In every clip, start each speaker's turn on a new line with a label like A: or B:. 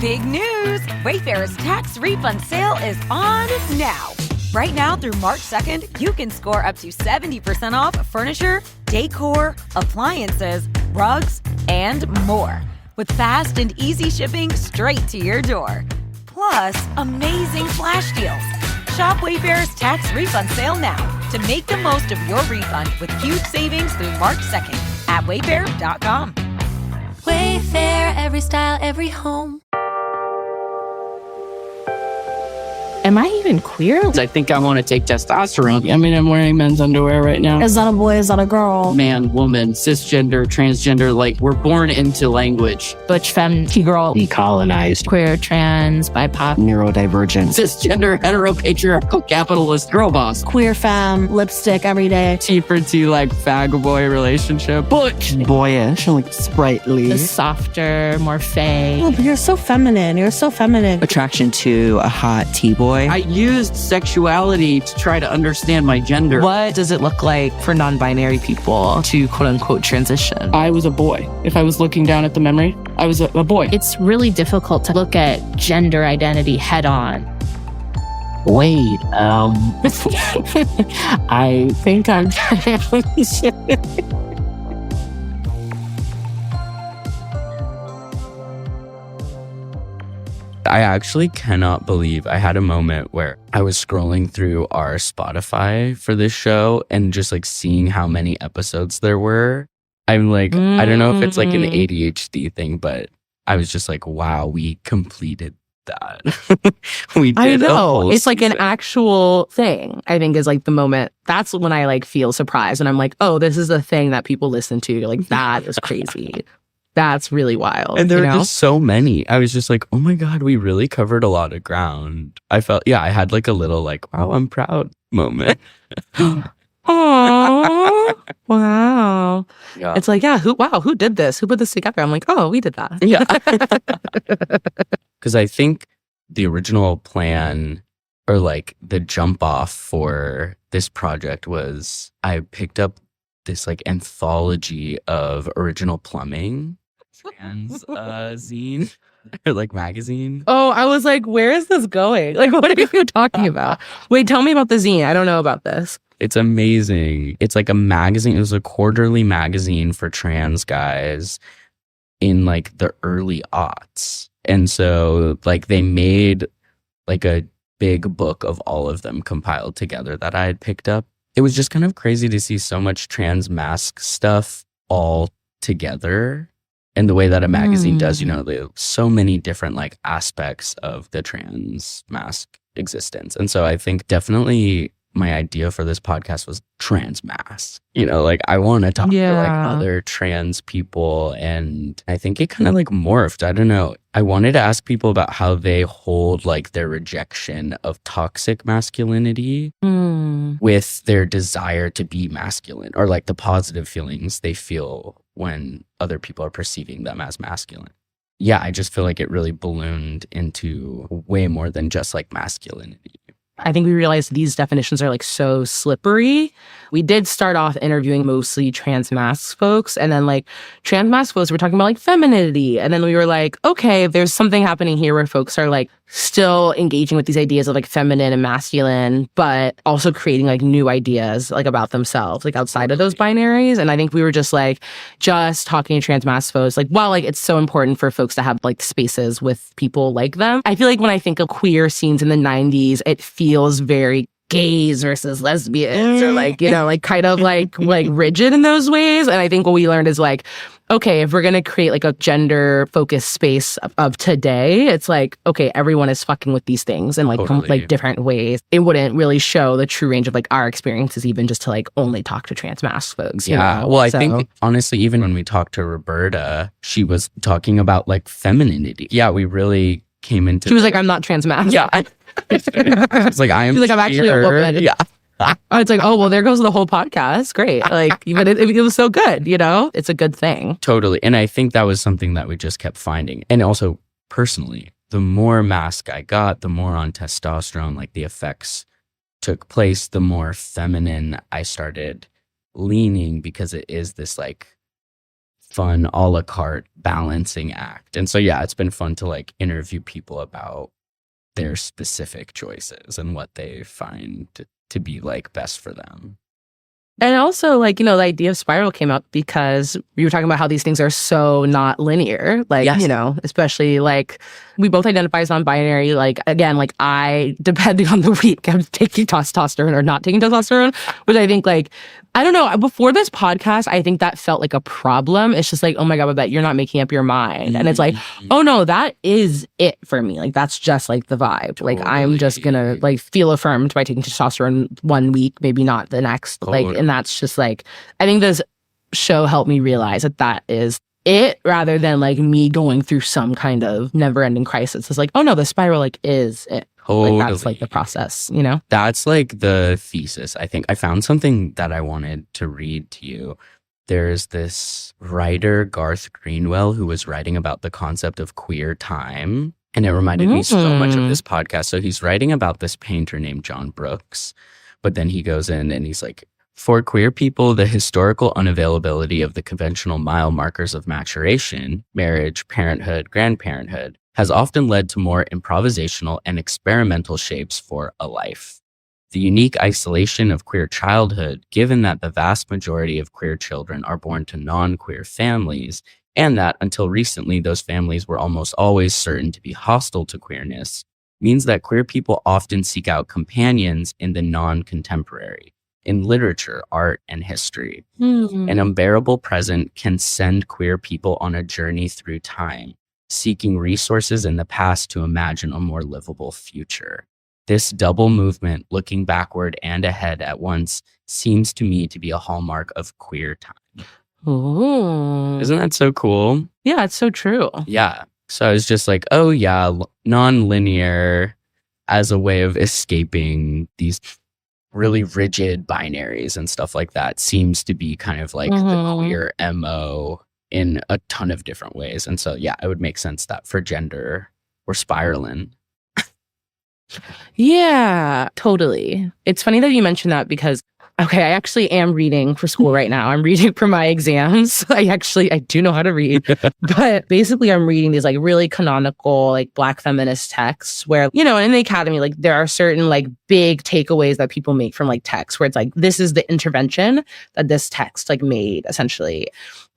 A: Big news! Wayfair's tax refund sale is on now. Right now through March 2nd, you can score up to 70% off furniture, decor, appliances, rugs, and more. With fast and easy shipping straight to your door. Plus, amazing flash deals. Shop Wayfair's tax refund sale now to make the most of your refund with huge savings through March 2nd at wayfair.com.
B: Wayfair, every style, every home.
C: Am I even queer?
D: I think I want to take testosterone. I mean, I'm wearing men's underwear right now.
C: Is that a boy? Is that a girl?
D: Man, woman, cisgender, transgender, like we're born into language.
C: Butch, femme, T-girl,
E: decolonized,
C: queer, trans, BIPOC,
E: neurodivergent,
D: Cisgender, heteropatriarchal, capitalist, girl boss.
C: queer femme, lipstick every day.
D: T for T, like fag boy relationship. Butch.
E: boyish, like sprightly.
C: The softer, more fey.
F: Oh, but you're so feminine. You're so feminine.
E: Attraction to a hot T-boy.
D: I used sexuality to try to understand my gender.
G: What does it look like for non-binary people to quote unquote transition?
D: I was a boy. If I was looking down at the memory, I was a boy.
C: It's really difficult to look at gender identity head on.
E: Wait, I think I'm
H: I actually cannot believe I had a moment where I was scrolling through our Spotify for this show and just like seeing how many episodes there were. I'm like, I don't know if it's like an ADHD thing, but I was just like, wow, we completed that. We did.
G: I
H: a
G: know.
H: whole
G: It's like an
H: season.
G: actual thing, I think, is like the moment. That's when I like feel surprised and I'm like, oh, this is a thing that people listen to. You're like, that is crazy. That's really wild.
H: And there
G: you
H: were
G: know?
H: just so many. I was just like, oh my God, we really covered a lot of ground. I felt, I had like a little like, wow, I'm proud moment.
G: Aww. Wow.
H: Yeah.
G: It's like, yeah, who did this? Who put this together? I'm like, oh, we did that.
H: Yeah. Because I think the original plan or like the jump off for this project was I picked up this like anthology of original plumbing trans zine or like magazine.
G: Oh, I was like, where is this going? Like, what are you talking about? Wait, tell me about the zine. I don't know about this.
H: It's amazing. It's like a magazine. It was a quarterly magazine for trans guys in like the early aughts. And so like they made like a big book of all of them compiled together that I had picked up. It was just kind of crazy to see so much trans mask stuff all together. And the way that a magazine does, there's so many different like aspects of the trans mask existence. And so I think definitely my idea for this podcast was trans mask. Like I want to talk to like other trans people. And I think it kind of like morphed. I don't know. I wanted to ask people about how they hold like their rejection of toxic masculinity with their desire to be masculine, or like the positive feelings they feel when other people are perceiving them as masculine. Yeah, I just feel like it really ballooned into way more than just like masculinity.
G: I think we realized these definitions are like so slippery. We did start off interviewing mostly trans masc folks, and then like trans masc folks were talking about like femininity. And then we were like, okay, there's something happening here where folks are like still engaging with these ideas of like feminine and masculine, but also creating like new ideas like about themselves, like outside of those binaries. And I think we were just talking to trans masc folks, like, well, like it's so important for folks to have like spaces with people like them. I feel like when I think of queer scenes in the 90s, it feels very gays versus lesbians, or like, like kind of like rigid in those ways. And I think what we learned is like, okay, if we're going to create like a gender focused space of today, it's like, okay, everyone is fucking with these things in like, like different ways. It wouldn't really show the true range of like our experiences, even just to like only talk to trans masc folks.
H: Well, I think honestly, even when we talked to Roberta, she was talking about like femininity. Yeah, we really came into.
G: She was like, I'm not trans masc.
H: Yeah. It's like I am.
G: She's like, I'm actually a woman.
H: Yeah.
G: It's like, oh, well, there goes the whole podcast. Great. Like, but it was so good, It's a good thing.
H: Totally. And I think that was something that we just kept finding. And also, personally, the more mask I got, the more on testosterone, like the effects took place, the more feminine I started leaning, because it is this like fun a la carte balancing act. And so, yeah, it's been fun to like interview people about their specific choices and what they find to be like best for them.
G: And also, like, you know, the idea of spiral came up because we were talking about how these things are so not linear. Like,
H: Yes.
G: you know, especially like we both identify as non-binary. Like, again, like I, depending on the week, I'm taking testosterone or not taking testosterone, which I think like, I don't know. Before this podcast, I think that felt like a problem. It's just like, oh my God, Babette, you're not making up your mind. And it's like, oh no, that is it for me. Like, that's just like the vibe. Like, I'm just gonna like feel affirmed by taking testosterone one week, maybe not the next. Like, and that's just like, I think this show helped me realize that that is it rather than like me going through some kind of never ending crisis. It's like, oh no, the spiral like is it.
H: Totally.
G: Like, that's like the process, you know?
H: That's like the thesis. I think I found something that I wanted to read to you. There's this writer, Garth Greenwell, who was writing about the concept of queer time. And it reminded me so much of this podcast. So he's writing about this painter named John Brooks. But then he goes in and he's like, for queer people, the historical unavailability of the conventional mile markers of maturation, marriage, parenthood, grandparenthood, has often led to more improvisational and experimental shapes for a life. The unique isolation of queer childhood, given that the vast majority of queer children are born to non-queer families, and that until recently those families were almost always certain to be hostile to queerness, means that queer people often seek out companions in the non-contemporary, in literature, art, and history. An unbearable present can send queer people on a journey through time, seeking resources in the past to imagine a more livable future. This double movement, looking backward and ahead at once, seems to me to be a hallmark of queer time.
G: Ooh.
H: Isn't that so cool?
G: Yeah, it's so true.
H: Yeah. So I was just like, oh yeah, non-linear as a way of escaping these really rigid binaries and stuff like that seems to be kind of like the queer MO in a ton of different ways. And so, yeah, it would make sense that for gender, we're spiraling.
G: Yeah, totally. It's funny that you mentioned that because, okay, I actually am reading for school right now. I'm reading for my exams. I do know how to read. But basically, I'm reading these like really canonical, like Black feminist texts where, you know, in the academy, like there are certain like big takeaways that people make from like texts where it's like, this is the intervention that this text like made, essentially.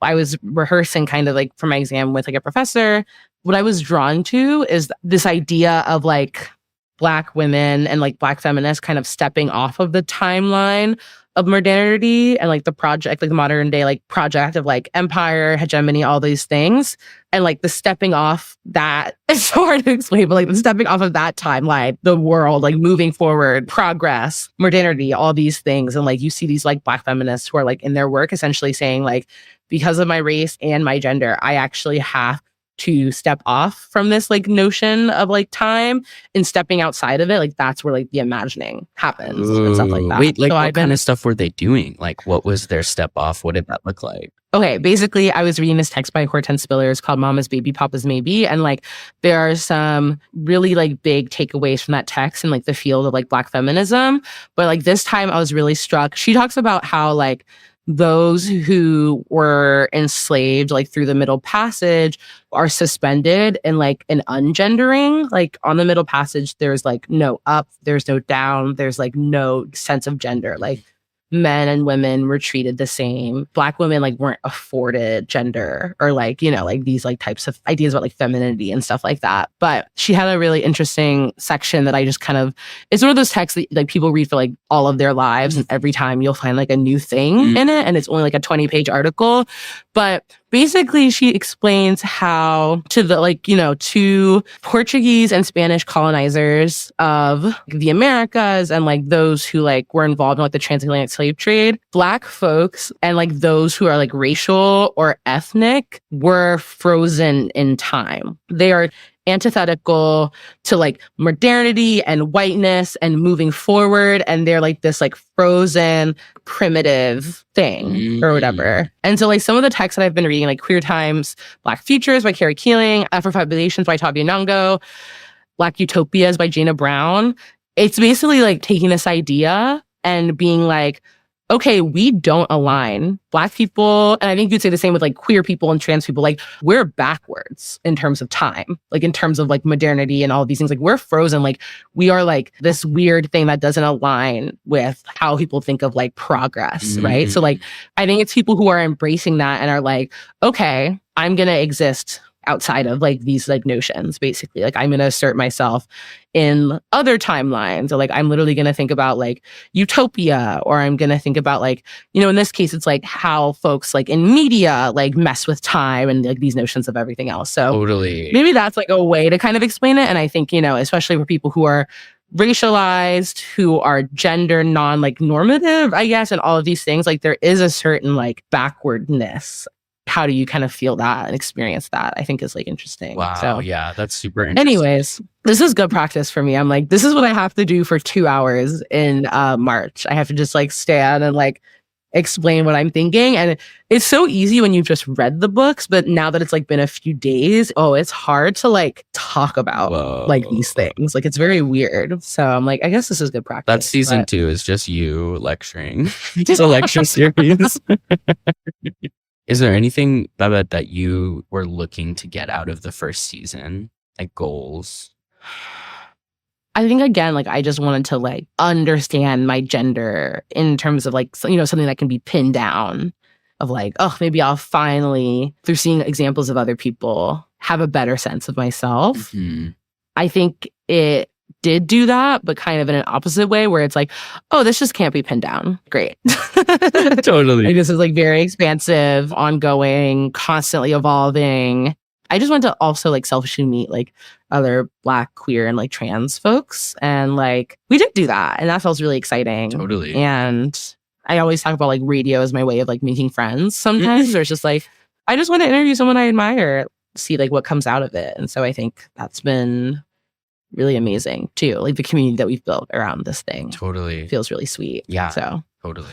G: I was rehearsing kind of like for my exam with like a professor. What I was drawn to is this idea of like Black women and like Black feminists kind of stepping off of the timeline of modernity and like the project, like the modern day like project of like empire, hegemony, all these things. And like the stepping off that, it's so hard to explain, but like the stepping off of that timeline, the world, like moving forward, progress, modernity, all these things. And like you see these like Black feminists who are like in their work essentially saying like, because of my race and my gender, I actually have to step off from this like notion of like time and stepping outside of it. Like that's where like the imagining happens and stuff like that.
H: Wait, like
G: So
H: what kind of stuff were they doing? Like what was their step off? What did that look like?
G: Okay, basically, I was reading this text by Hortense Spiller. It's called Mama's Baby, Papa's Maybe. And like, there are some really like big takeaways from that text in like the field of like Black feminism. But like this time I was really struck. She talks about how like those who were enslaved like through the Middle Passage are suspended in like an ungendering. Like on the Middle Passage, there's like no up, there's no down, there's like no sense of gender. Like men and women were treated the same. Black women like weren't afforded gender or like, you know, like these like types of ideas about like femininity and stuff like that. But she had a really interesting section that I just kind of, it's one of those texts that like people read for like all of their lives. And every time you'll find like a new thing in it. And it's only like a 20-page article. But basically, she explains how to the like, you know, to Portuguese and Spanish colonizers of the Americas and like those who like were involved in like the transatlantic slave trade, Black folks and like those who are like racial or ethnic were frozen in time. They are antithetical to like modernity and whiteness and moving forward. And they're like this like frozen primitive thing or whatever. And so like some of the texts that I've been reading, like Queer Times, Black Futures by Carrie Keeling, Afrofabrications by Tavia Nungo, Black Utopias by Jana Brown. It's basically like taking this idea and being like, okay, we don't align. Black people, and I think you'd say the same with like queer people and trans people, like we're backwards in terms of time, like in terms of like modernity and all of these things. Like we're frozen. Like we are like this weird thing that doesn't align with how people think of like progress, right? So like I think it's people who are embracing that and are like, okay, I'm going to exist outside of like these like notions, basically. Like I'm going to assert myself in other timelines, or like I'm literally going to think about like utopia, or I'm going to think about like, you know, in this case, it's like how folks like in media like mess with time and like these notions of everything else. So
H: Totally.
G: maybe that's like a way to kind of explain it. And I think, you know, especially for people who are racialized, who are gender non like normative, I guess, and all of these things, like there is a certain like backwardness. How do you kind of feel that and experience that? I think is like interesting.
H: Wow.
G: So,
H: yeah, that's super interesting.
G: anyways, this is good practice for me. I'm like, this is what I have to do for 2 hours in March. I have to just like stand and like explain what I'm thinking. And it's so easy when you've just read the books, but now that it's like been a few days, it's hard to like talk about like these things. Like it's very weird. So I'm like, I guess this is good practice.
H: That's season 2 is just you lecturing. Just a lecture series. Is there anything, Babette, that you were looking to get out of the first season? Like goals?
G: I think, again, like I just wanted to like understand my gender in terms of like, you know, something that can be pinned down of like, oh, maybe I'll finally, through seeing examples of other people, have a better sense of myself. I think it did do that, but kind of in an opposite way where it's like, oh, this just can't be pinned down. Great.
H: Totally.
G: Like, this is like very expansive, ongoing, constantly evolving. I just want to also like selfishly meet like other Black, queer, and like trans folks. And like, we did do that. And that felt really exciting.
H: Totally.
G: And I always talk about like radio as my way of like making friends sometimes. Or it's just like, I just want to interview someone I admire, see like what comes out of it. And so I think that's been really amazing too. Like the community that we've built around this thing.
H: Totally.
G: Feels really sweet.
H: Yeah.
G: So
H: totally.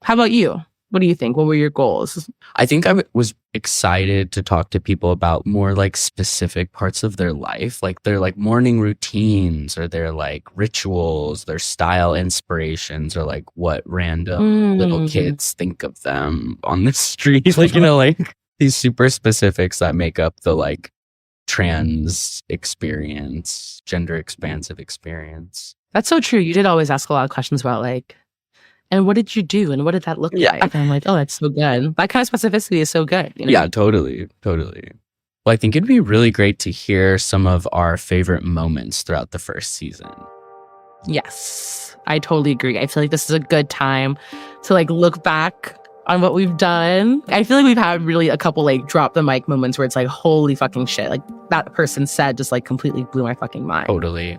G: How about you? What do you think? What were your goals?
H: I think I was excited to talk to people about more like specific parts of their life, like their like morning routines or their like rituals, their style inspirations, or like what random little kids think of them on the street. Like, you know, like these super specifics that make up the like trans experience, gender expansive experience.
G: That's so true. You did always ask a lot of questions about like, and what did you do? And what did that look like? And I'm like, oh, that's so good. That kind of specificity is so good. You know?
H: Yeah, totally. Totally. Well, I think it'd be really great to hear some of our favorite moments throughout the first season.
G: Yes, I totally agree. I feel like this is a good time to like look back on what we've done. I feel like we've had really a couple like drop the mic moments where it's like, holy fucking shit. Like that person said just like completely blew my fucking mind.
H: Totally.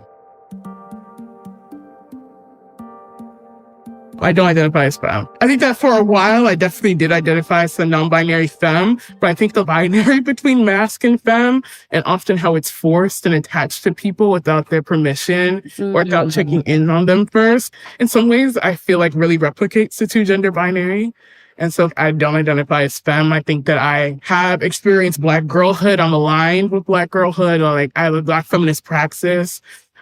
I: I don't identify as femme. I think that for a while, I definitely did identify as a non-binary femme, but I think the binary between masc and femme, and often how it's forced and attached to people without their permission or without checking in on them first, in some ways, I feel like really replicates the two gender binary. And so I don't identify as femme. I think that I have experienced Black girlhood. I'm aligned with Black girlhood, or like I have a Black feminist praxis.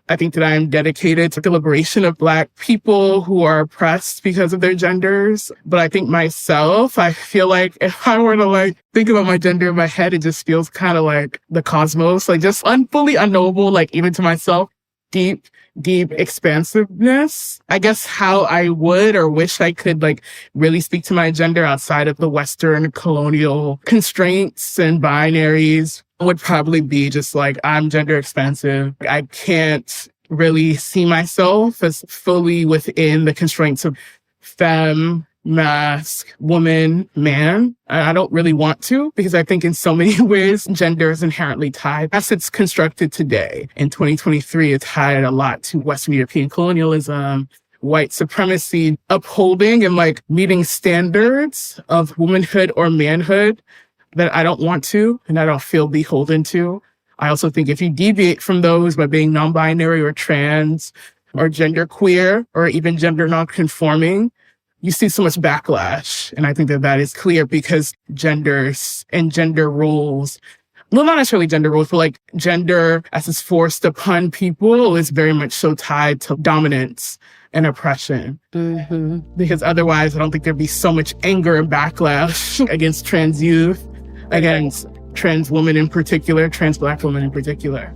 I: I think that I am dedicated to the liberation of Black people who are oppressed because of their genders. But I think myself, I feel like if I were to like think about my gender in my head, it just feels kind of like the cosmos, like just fully unknowable, like even to myself, deep expansiveness. I guess how I would or wish I could like really speak to my gender outside of the Western colonial constraints and binaries would probably be just like, I'm gender expansive. I can't really see myself as fully within the constraints of femme, masc, woman, man. I don't really want to, because I think in so many ways, gender is inherently tied. As it's constructed today in 2023, it's tied a lot to Western European colonialism, white supremacy, upholding and like meeting standards of womanhood or manhood that I don't want to and I don't feel beholden to. I also think if you deviate from those by being non-binary or trans or genderqueer or even gender non-conforming, you see so much backlash. And I think that that is clear because genders and gender roles well, not necessarily gender roles, but like gender as it's forced upon people is very much so tied to dominance and oppression.
F: Mm-hmm.
I: Because otherwise, I don't think there'd be so much anger and backlash against trans youth, against trans women in particular, trans Black women in particular.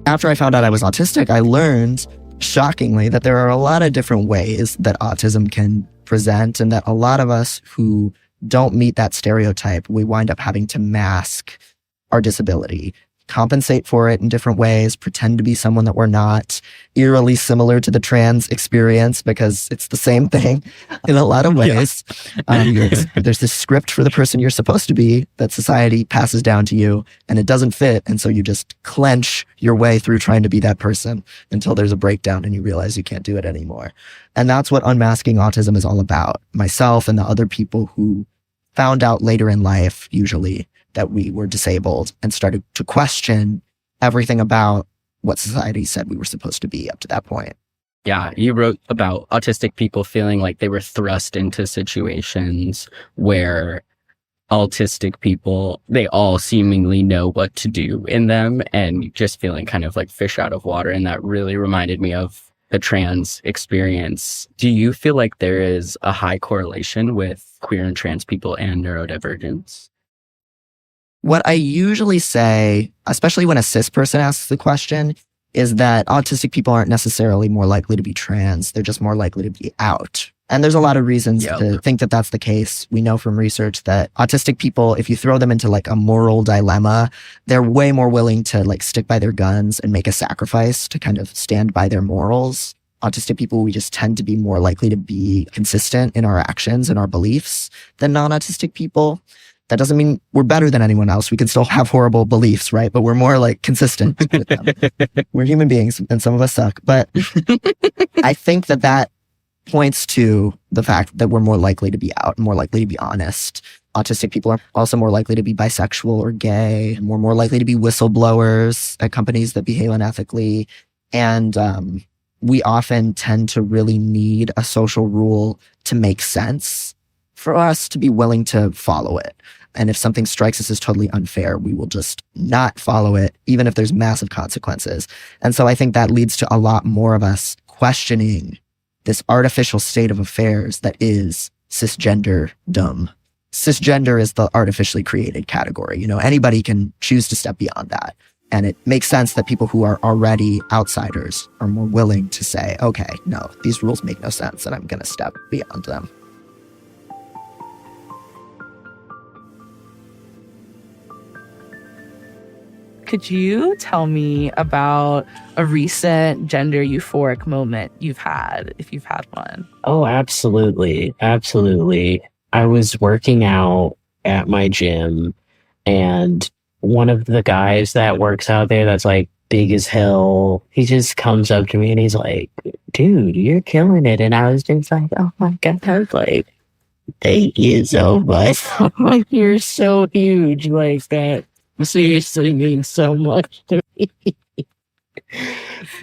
E: After I found out I was autistic, I learned, shockingly, that there are a lot of different ways that autism can present, and that a lot of us who don't meet that stereotype, we wind up having to mask our disability, compensate for it in different ways, pretend to be someone that we're not, eerily similar to the trans experience because it's the same thing in a lot of ways. There's this script for the person you're supposed to be that society passes down to you, and it doesn't fit. And so you just clench your way through trying to be that person until there's a breakdown and you realize you can't do it anymore. And that's what Unmasking Autism is all about. Myself and the other people who found out later in life, usually, that we were disabled and started to question everything about what society said we were supposed to be up to that point.
H: Yeah, you wrote about autistic people feeling like they were thrust into situations where autistic people, they all seemingly know what to do in them, and just feeling kind of like fish out of water. And that really reminded me of the trans experience. Do you feel like there is a high correlation with queer and trans people and neurodivergence?
E: What I usually say, especially when a cis person asks the question, is that autistic people aren't necessarily more likely to be trans. They're just more likely to be out. And there's a lot of reasons to think that that's the case. We know from research that autistic people, if you throw them into like a moral dilemma, they're way more willing to like stick by their guns and make a sacrifice to kind of stand by their morals. Autistic people, we just tend to be more likely to be consistent in our actions and our beliefs than non-autistic people. That doesn't mean we're better than anyone else. We can still have horrible beliefs, right? But we're more like consistent with them. We're human beings and some of us suck. But I think that points to the fact that we're more likely to be out, more likely to be honest. Autistic people are also more likely to be bisexual or gay. And we're more likely to be whistleblowers at companies that behave unethically. And we often tend to really need a social rule to make sense for us to be willing to follow it. And if something strikes us as totally unfair, we will just not follow it, even if there's massive consequences. And so I think that leads to a lot more of us questioning this artificial state of affairs that is cisgenderdom. Cisgender is the artificially created category. You know, anybody can choose to step beyond that. And it makes sense that people who are already outsiders are more willing to say, okay, no, these rules make no sense, and I'm going to step beyond them.
G: Could you tell me about a recent gender euphoric moment you've had, if you've had one?
J: Oh, absolutely. Absolutely. I was working out at my gym, and one of the guys that works out there that's like big as hell, he just comes up to me and he's like, dude, you're killing it. And I was just like, oh my God, I was like, thank you so much. Like, you're so huge. Like, that seriously means so much to me.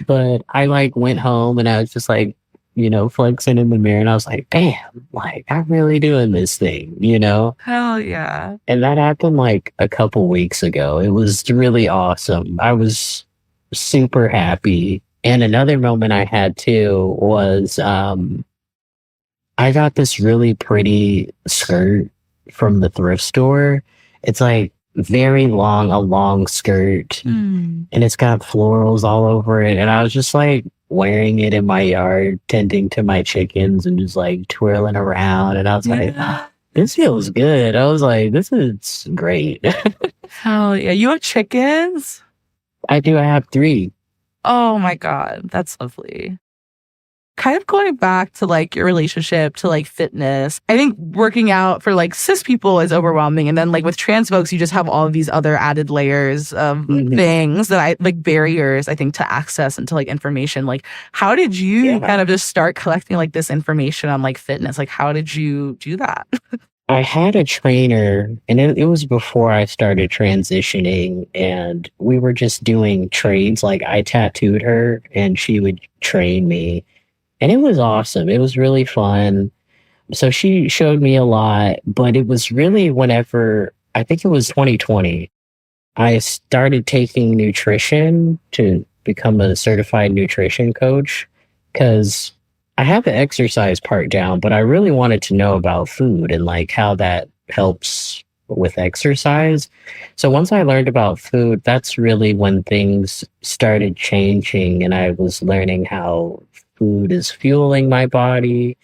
J: But I like went home and I was just like, you know, flexing in the mirror, and I was like, damn, like, I'm really doing this thing, you know?
G: Hell yeah.
J: And that happened like a couple weeks ago. It was really awesome. I was super happy. And another moment I had too was I got this really pretty skirt from the thrift store. It's like very long, a long skirt, and it's got florals all over it. And I was just like wearing it in my yard, tending to my chickens and just like twirling around. And I was like, this feels good. I was like, this is great.
G: Hell yeah. You have chickens?
J: I do. I have 3.
G: Oh my God. That's lovely. Kind of going back to like your relationship to like fitness, I think working out for like cis people is overwhelming. And then like with trans folks, you just have all of these other added layers of things that I like, barriers, I think, to access and to like information. Like, how did you kind of just start collecting like this information on like fitness? Like, how did you do that?
J: I had a trainer, and it was before I started transitioning, and we were just doing trades. Like, I tattooed her and she would train me. And it was awesome. It was really fun. So she showed me a lot, but it was really whenever, I think it was 2020, I started taking nutrition to become a certified nutrition coach because I have the exercise part down, but I really wanted to know about food and like how that helps with exercise. So once I learned about food, that's really when things started changing and I was learning how food is fueling my body.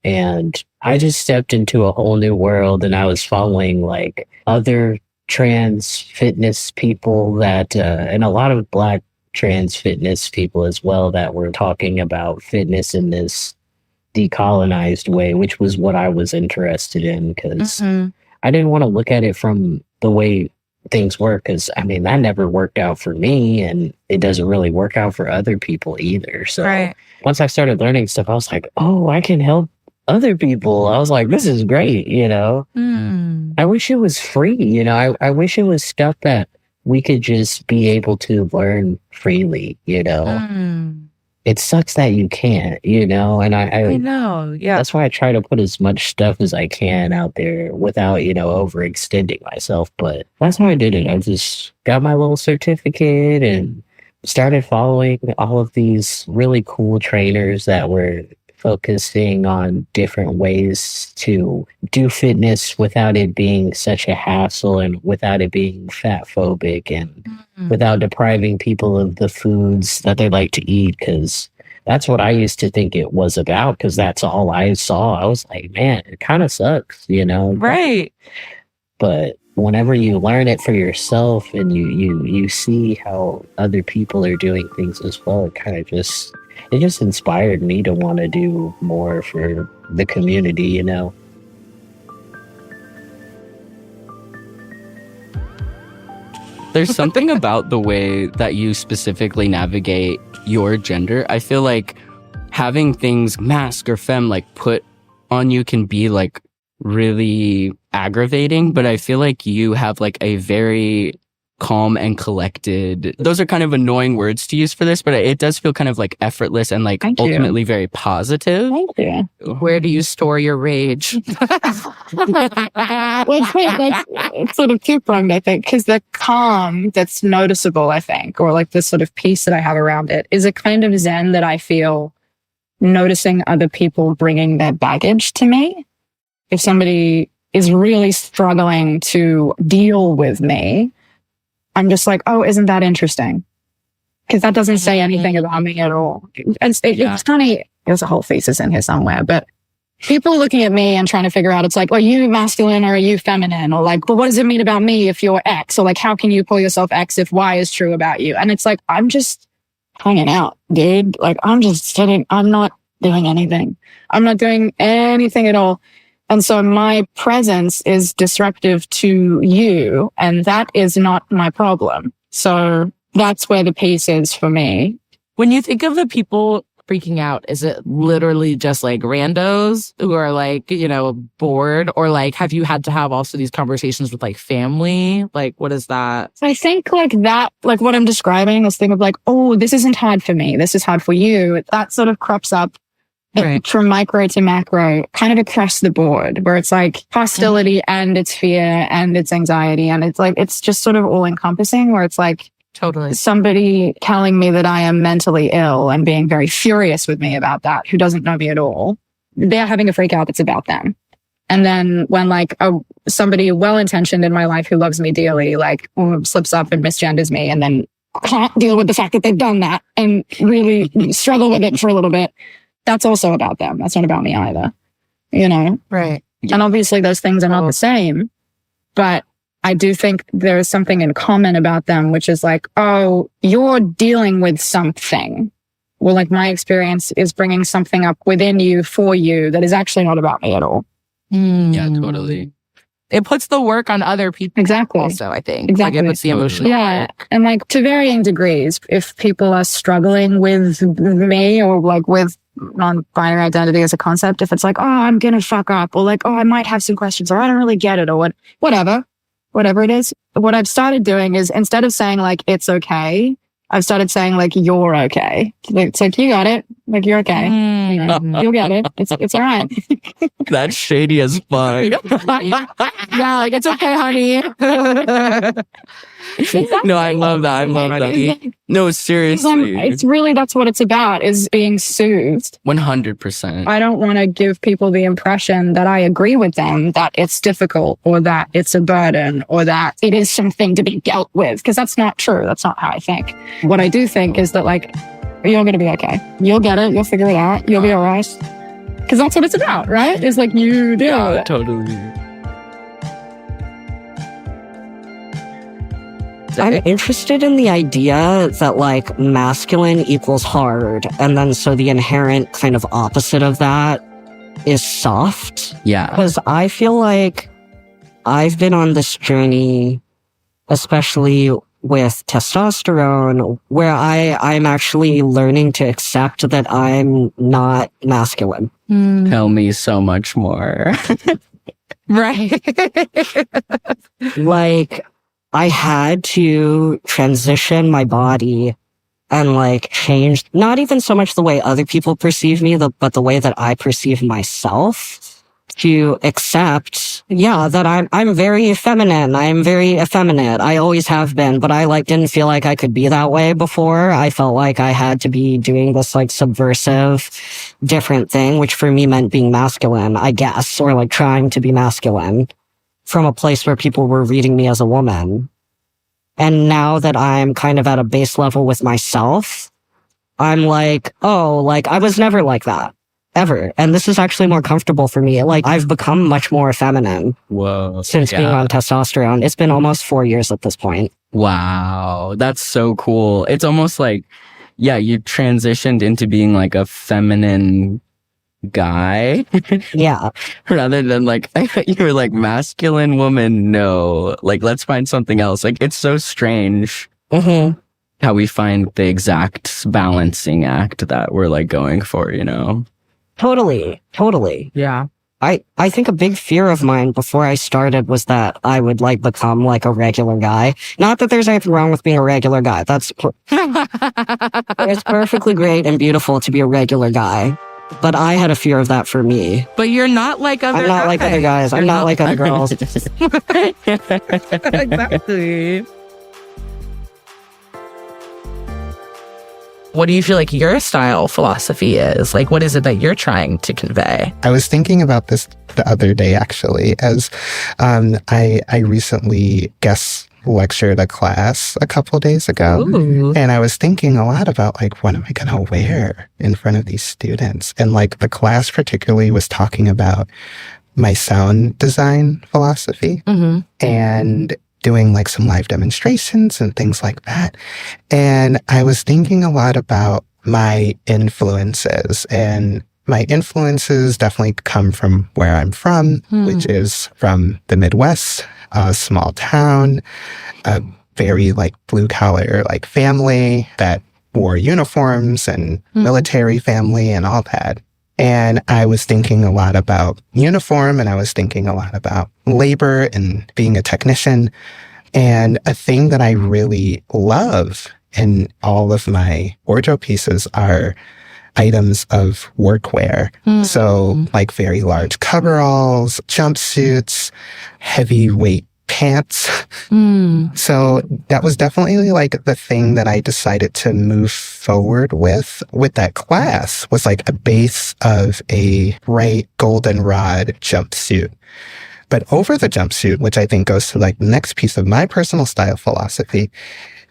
J: And I just stepped into a whole new world and I was following like other trans fitness people that, and a lot of Black trans fitness people as well that were talking about fitness in this decolonized way, which was what I was interested in because I didn't want to look at it from the way things work because I mean that never worked out for me and it doesn't really work out for other people either. So once I started learning stuff, I was like, oh, I can help other people. I was like, this is great, you know. I wish it was free, you know. I wish it was stuff that we could just be able to learn freely, you know. It sucks that you can't, you know, and I
G: know, yeah.
J: That's why I try to put as much stuff as I can out there without, you know, overextending myself. But that's how I did it. I just got my little certificate and started following all of these really cool trainers that were focusing on different ways to do fitness without it being such a hassle and without it being fat phobic and without depriving people of the foods that they like to eat. Because that's what I used to think it was about because that's all I saw. I was like, man, it kind of sucks, you know?
G: Right.
J: But whenever you learn it for yourself and you see how other people are doing things as well, it just inspired me to want to do more for the community, you know?
H: There's something about the way that you specifically navigate your gender. I feel like having things masc or femme like put on you can be like really aggravating, but I feel like you have like a very calm and collected. Those are kind of annoying words to use for this, but it does feel kind of like effortless and like ultimately very positive.
F: Thank you.
G: Where do you store your rage?
K: It's sort of two-pronged, I think, because the calm that's noticeable, I think, or like the sort of peace that I have around it is a kind of zen that I feel noticing other people bringing their baggage to me. If somebody is really struggling to deal with me, I'm just like, oh, isn't that interesting? Because that doesn't say anything about me at all. It's funny. There's a whole thesis in here somewhere, but people looking at me and trying to figure out, it's like, are you masculine or are you feminine? Or like, well, what does it mean about me if you're X? Or like, how can you call yourself X if Y is true about you? And it's like, I'm just hanging out, dude. Like, I'm just sitting. I'm not doing anything. I'm not doing anything at all. And so my presence is disruptive to you, and that is not my problem. So that's where the peace is for me.
G: When you think of the people freaking out, is it literally just like randos who are like, you know, bored? Or like, have you had to have also these conversations with like family? Like, what is that?
K: I think like that, like what I'm describing, this thing of like, oh, this isn't hard for me. This is hard for you. That sort of crops up. Right. From micro to macro, kind of across the board, where it's like hostility and it's fear and it's anxiety. And it's like, it's just sort of all encompassing where it's like
G: totally
K: somebody telling me that I am mentally ill and being very furious with me about that, who doesn't know me at all. They're having a freak out that's about them. And then when like somebody well-intentioned in my life who loves me dearly, like slips up and misgenders me and then can't deal with the fact that they've done that and really struggle with it for a little bit. That's also about them. That's not about me either, you know?
G: Right.
K: And obviously those things are not the same, but I do think there is something in common about them, which is like, oh, you're dealing with something. Well, like my experience is bringing something up within you for you that is actually not about me at all.
H: Yeah, totally.
G: It puts the work on other people.
K: Exactly.
G: Also, I think.
K: Exactly.
G: Like it puts the emotional.
K: Yeah. And like to varying degrees, if people are struggling with me or like with non-binary identity as a concept, if it's like, oh, I'm going to fuck up, or like, oh, I might have some questions, or I don't really get it, or whatever it is. What I've started doing is instead of saying like, it's okay, I've started saying like, you're okay. It's like, you got it. Like, you're okay. You know, you'll get it. It's all right.
H: That's shady as fuck.
K: Yeah, like, it's okay, honey.
H: No, I love that. I love that. No, seriously.
K: It's really, that's what it's about, is being soothed.
H: 100%.
K: I don't want to give people the impression that I agree with them, that it's difficult or that it's a burden or that it is something to be dealt with, because that's not true. That's not how I think. What I do think is that, like, you're going to be okay. You'll get it. You'll figure it out. You'll be all right. Because that's what it's about, right? It's like, you do it.
H: Totally.
L: I'm interested in the idea that like masculine equals hard, and then so the inherent kind of opposite of that is soft.
H: Yeah.
L: Because I feel like I've been on this journey, especially with testosterone, where I'm actually learning to accept that I'm not masculine.
H: Tell me so much more.
L: Right. Like, I had to transition my body and like change not even so much the way other people perceive me, but the way that I perceive myself, to accept, that I'm very feminine. I'm very effeminate. I always have been, but I like didn't feel like I could be that way before. I felt like I had to be doing this like subversive, different thing, which for me meant being masculine, I guess, or like trying to be masculine, from a place where people were reading me as a woman. And now that I'm kind of at a base level with myself, I'm like, oh, like I was never like that, ever. And this is actually more comfortable for me. Like, I've become much more feminine.
H: Whoa.
L: Since being on testosterone. It's been almost 4 years at this point.
H: Wow. That's so cool. It's almost like, you transitioned into being like a feminine guy.
L: Yeah.
H: Rather than like, I thought you were like masculine woman. No, like, let's find something else. Like, it's so strange how we find the exact balancing act that we're like going for, you know?
L: Totally.
G: Yeah.
L: I think a big fear of mine before I started was that I would like become like a regular guy. Not that there's anything wrong with being a regular guy. It's perfectly great and beautiful to be a regular guy. But I had a fear of that for me.
G: But you're not like other guys.
L: I'm not like other guys. I'm not like other girls.
G: Exactly. What do you feel like your style philosophy is? Like, what is it that you're trying to convey?
M: I was thinking about this the other day, actually, as I recently guest lectured a class a couple days ago.
G: Ooh.
M: And I was thinking a lot about like, what am I going to wear in front of these students? And like the class particularly was talking about my sound design philosophy and doing like some live demonstrations and things like that. And I was thinking a lot about my influences, and my influences definitely come from where I'm from, which is from the Midwest, a small town, a very like blue collar like family that wore uniforms and military family and all that. And I was thinking a lot about uniform, and I was thinking a lot about labor and being a technician. And a thing that I really love in all of my wardrobe pieces are items of workwear. So like very large coveralls, jumpsuits, heavyweight pants. So that was definitely like the thing that I decided to move forward with that class, was like a base of a bright goldenrod jumpsuit. But over the jumpsuit, which I think goes to like the next piece of my personal style philosophy,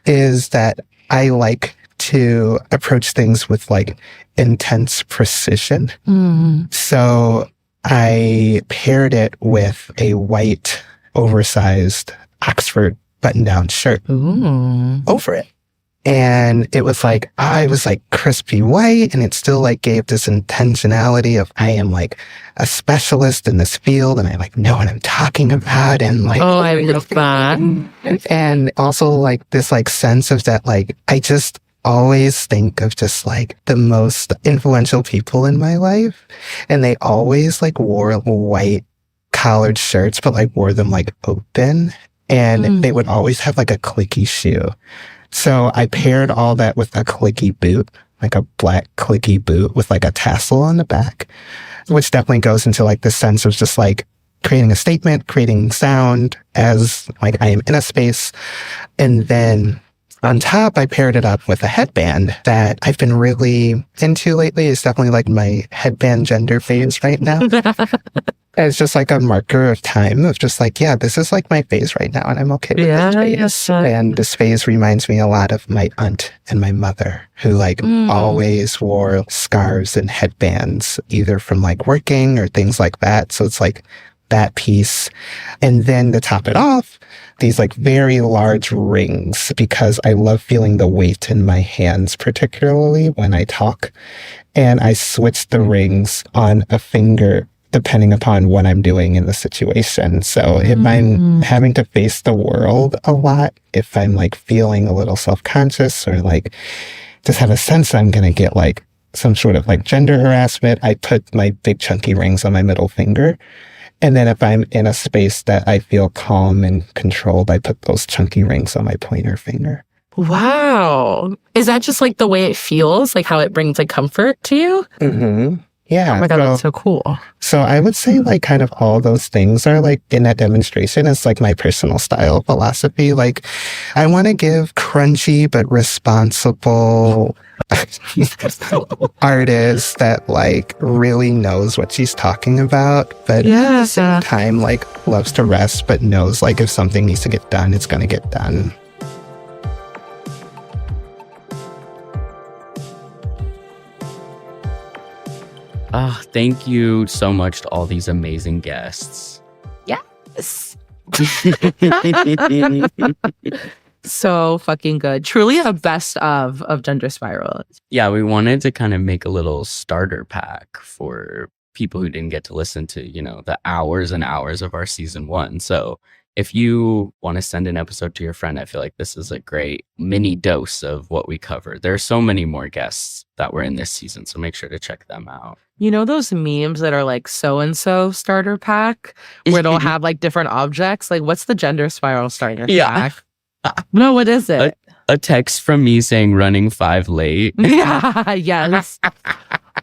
M: is that I like to approach things with like intense precision. So I paired it with a white oversized Oxford button-down shirt over it. And it was like, I was like crispy white, and it still like gave this intentionality of I am like a specialist in this field, and I like know what I'm talking about. And like,
G: oh, I love that.
M: And also like this like sense of that, like, I just always think of just like the most influential people in my life. And they always like wore white collared shirts, but like wore them like open. And they would always have like a clicky shoe. So I paired all that with a clicky boot, like a black clicky boot with like a tassel on the back, which definitely goes into like the sense of just like creating a statement, creating sound as like I am in a space. And then on top, I paired it up with a headband that I've been really into lately. It's definitely like my headband gender phase right now. It's just like a marker of time of just like, yeah, this is like my phase right now, and I'm okay with this phase.
G: Yes.
M: And this phase reminds me a lot of my aunt and my mother, who like always wore scarves and headbands, either from like working or things like that. So it's like that piece. And then to top it off, these like very large rings, because I love feeling the weight in my hands, particularly when I talk. And I switch the rings on a finger depending upon what I'm doing in the situation. So if I'm having to face the world a lot, if I'm like feeling a little self-conscious or like just have a sense I'm going to get like some sort of like gender harassment, I put my big chunky rings on my middle finger. And then if I'm in a space that I feel calm and controlled, I put those chunky rings on my pointer finger.
G: Wow. Is that just like the way it feels? Like how it brings like comfort to you?
M: Mm-hmm. Yeah.
G: Oh my God, that's so cool.
M: So I would say like kind of all those things are like in that demonstration. It's like my personal style philosophy. Like I want to give crunchy but responsible artist that like really knows what she's talking about, but at the same time like loves to rest, but knows like if something needs to get done, it's going to get done.
H: Thank you so much to all these amazing guests.
G: Yes. So fucking good. Truly a best of Gender Spiral.
H: Yeah, we wanted to kind of make a little starter pack for people who didn't get to listen to, you know, the hours and hours of our season 1. So if you want to send an episode to your friend, I feel like this is a great mini dose of what we covered. There are so many more guests that were in this season, so make sure to check them out.
G: You know those memes that are like so-and-so starter pack where they'll have like different objects? Like what's the Gender Spiral starter pack? No, what is it?
H: A text from me saying running 5 late.
G: Yeah, yes.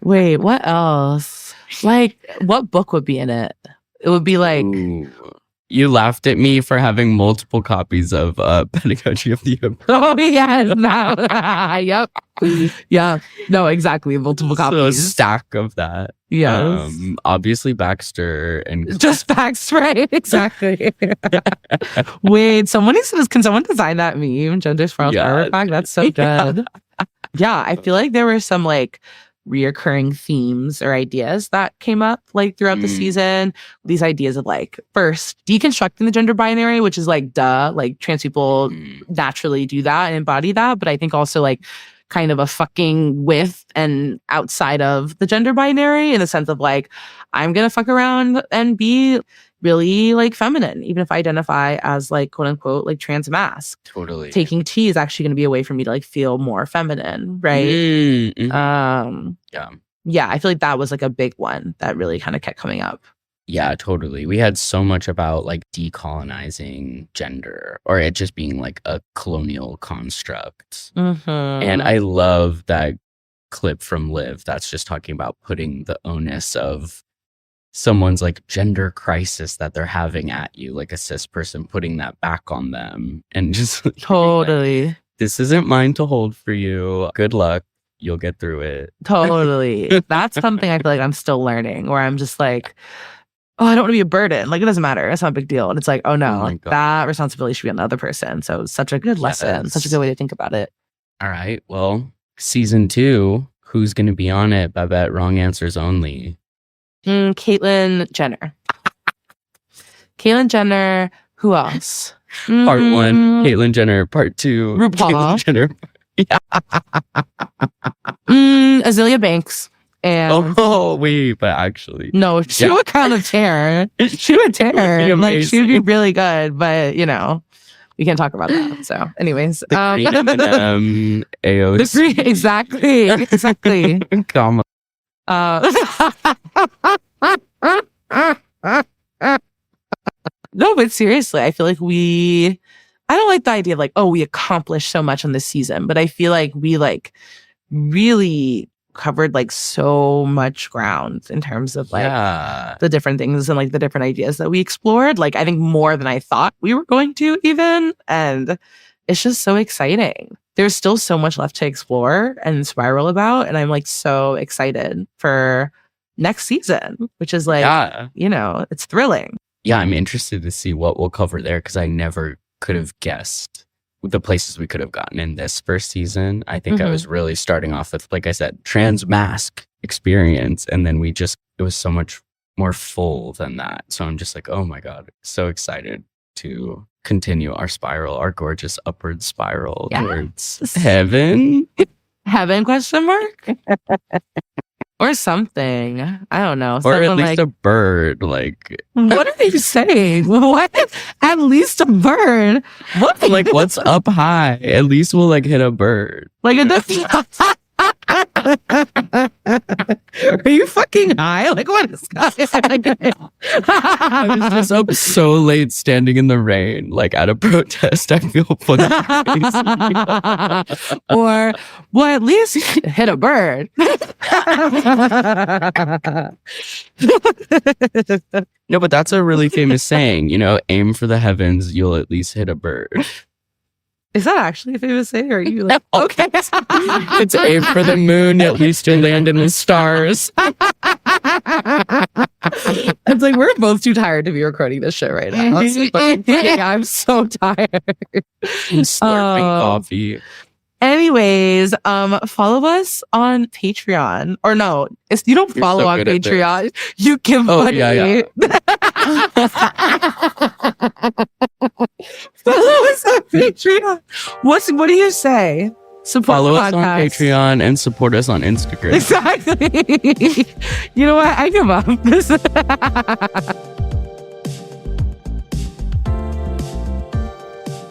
G: Wait, what else? Like what book would be in it? It would be like...
H: Ooh. You laughed at me for having multiple copies of Pedagogy of the Abyss.
G: Oh, yes. No. Yep. Yeah. No, exactly. Multiple copies.
H: So a stack of that.
G: Yes.
H: Obviously Baxter and...
G: Just Baxter, right? Exactly. Wait, can someone design that meme? Gender Spiral Starter Pack? That's so good. Yeah, I feel like there were some like reoccurring themes or ideas that came up like throughout the season. These ideas of like first deconstructing the gender binary, which is like like trans people naturally do that and embody that, but I think also like kind of a fucking with and outside of the gender binary in the sense of like I'm gonna fuck around and be really like feminine, even if I identify as like quote unquote like trans masc.
H: Totally.
G: Taking tea is actually going to be a way for me to like feel more feminine, right? Yeah, I feel like that was like a big one that really kind of kept coming up.
H: Yeah, totally. We had so much about like decolonizing gender or it just being like a colonial construct. And I love that clip from Liv that's just talking about putting the onus of someone's like gender crisis that they're having at you, like a cis person, putting that back on them and just
G: totally
H: like, this isn't mine to hold for you. Good luck. You'll get through it.
G: Totally. That's something I feel like I'm still learning where I'm just like, oh, I don't want to be a burden. Like, it doesn't matter. It's not a big deal. And it's like, oh no, that responsibility should be on the other person. So it's such a good lesson. Such a good way to think about it.
H: All right. Well, season 2, who's going to be on it? Babette, wrong answers only.
G: Caitlyn Jenner. Caitlyn Jenner. Who else?
H: Part 1, Caitlyn Jenner. Part 2,
G: RuPaul.
H: Caitlyn Jenner.
G: Azealia Banks. And
H: wait, but actually.
G: No, she would kind of tear. She would tear. Like, she would be really good, but you know, we can't talk about that. So, anyways.
H: The green M&M AOC.
G: Exactly.
H: Come on.
G: No, but seriously, I feel like I don't like the idea of like, oh, we accomplished so much on this season, but I feel like we like really covered like so much ground in terms of like the different things and like the different ideas that we explored. Like I think more than I thought we were going to even. And it's just so exciting. There's still so much left to explore and spiral about. And I'm like so excited for next season, which is like, you know, it's thrilling.
H: Yeah, I'm interested to see what we'll cover there because I never could have guessed the places we could have gotten in this first season. I think I was really starting off with, like I said, trans mask experience. And then it was so much more full than that. So I'm just like, oh my God, so excited to continue our spiral, our gorgeous upward spiral towards heaven.
G: Heaven, question mark? Or something. I don't know.
H: Or at least a bird. Like,
G: what are you saying? What? At least a bird? What?
H: Like, what's up high? At least we'll like hit a bird.
G: Like, are you fucking high? Like, what is I
H: was just up so late standing in the rain, like at a protest. I feel funny.
G: Or, well, at least hit a bird.
H: No, but that's a really famous saying, you know, aim for the heavens, you'll at least hit a bird.
G: Is that actually a famous saying? Or are you like, okay?
H: It's aim for the moon, at least you'll land in the stars.
G: It's like, we're both too tired to be recording this shit right now. I'm so tired.
H: Slurping coffee.
G: Anyways, follow us on Patreon. Or no, you don't follow on Patreon. You give money.
H: Yeah.
G: Follow us on Patreon. What do you say?
H: Follow us on Patreon and support us on Instagram.
G: Exactly. You know what? I give up.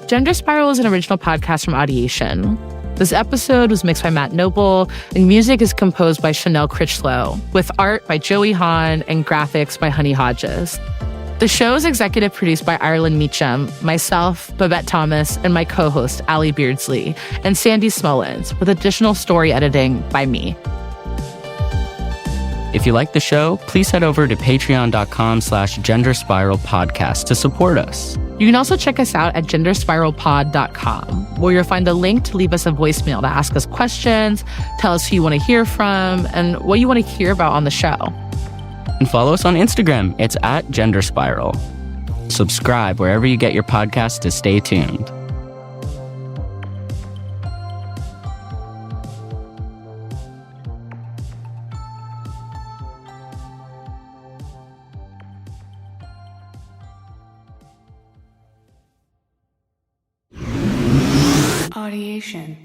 G: Gender Spiral is an original podcast from Audiation. This episode was mixed by Matt Noble, and music is composed by Chanel Critchlow, with art by Joey Hahn and graphics by Honey Hodges. The show is executive produced by Ireland Meacham, myself, Babette Thomas, and my co-host, Ally Beardsley, and Sandy Smullins, with additional story editing by me.
H: If you like the show, please head over to patreon.com/genderspiralpodcast to support us.
G: You can also check us out at genderspiralpod.com, where you'll find a link to leave us a voicemail to ask us questions, tell us who you want to hear from, and what you want to hear about on the show.
H: And follow us on Instagram. It's @genderspiral. Subscribe wherever you get your podcasts to stay tuned.
N: Audiation.